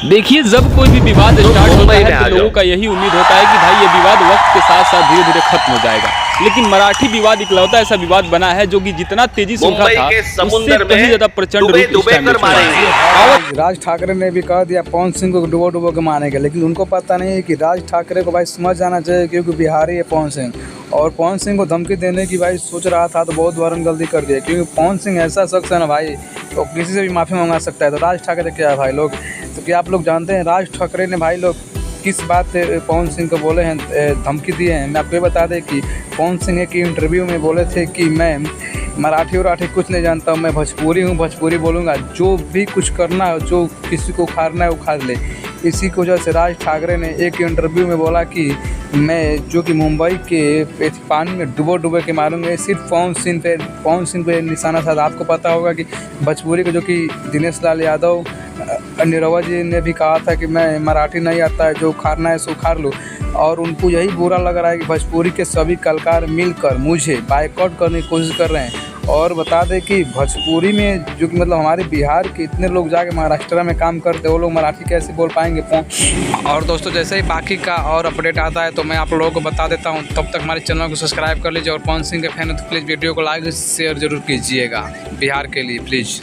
देखिए, जब कोई भी विवाद स्टार्ट होता है तो लोगों का यही उम्मीद होता है कि भाई ये विवाद वक्त के साथ साथ धीरे धीरे खत्म हो जाएगा, लेकिन मराठी विवाद इकलौता ऐसा विवाद बना है जो कि जितना तेजी से उठा था उससे कहीं ज्यादा प्रचंड रूप इस टाइम में और राज ठाकरे ने भी कह दिया पवन सिंह को डुबो डुबो के मारेंगे, लेकिन उनको पता नहीं है कि राज ठाकरे को भाई समझ जाना चाहिए क्योंकि बिहारी है पवन सिंह, और पवन सिंह को धमकी देने की भाई सोच रहा था तो बहुत बार गलती कर दिया, क्योंकि पवन सिंह ऐसा शख्स है ना भाई तो किसी से भी माफ़ी मंगा सकता है। तो राज ठाकरे क्या है भाई लोग, तो क्या आप लोग जानते हैं राज ठाकरे ने भाई लोग किस बात पे पवन सिंह को बोले हैं, धमकी दिए हैं। मैं आपको ये बता दें कि पवन सिंह एक इंटरव्यू में बोले थे कि मैं मराठी वराठी कुछ नहीं जानता हूँ, मैं भोजपुरी हूँ, भोजपुरी बोलूँगा, जो भी कुछ करना है, जो किसी को उखाड़ना है उखाड़ ले। इसी की वजह से राज ठाकरे ने एक इंटरव्यू में बोला कि मैं जो कि मुंबई के पानी में डुबो के मारूंगा, सिर्फ पवन सिंह पे निशाना साध। आपको पता होगा कि भोजपुरी के जो कि दिनेश लाल यादव निरहुआ जी ने भी कहा था कि मैं मराठी नहीं आता है, जो उखाड़ना है सो उखाड़ लो, और उनको यही बुरा लग रहा है कि भोजपुरी के सभी कलाकार मिलकर मुझे बायकॉट करने की कोशिश कर रहे हैं। और बता दें कि भोजपुरी में जो कि मतलब हमारे बिहार के इतने लोग जाके महाराष्ट्र में काम करते हैं, वो लोग मराठी कैसे बोल पाएंगे। और दोस्तों जैसे ही बाकी का और अपडेट आता है तो मैं आप लोगों को बता देता हूँ, तब तक हमारे चैनल को सब्सक्राइब कर लीजिए, और पवन सिंह के फैन हो तो प्लीज़ वीडियो को लाइक शेयर जरूर कीजिएगा बिहार के लिए प्लीज़।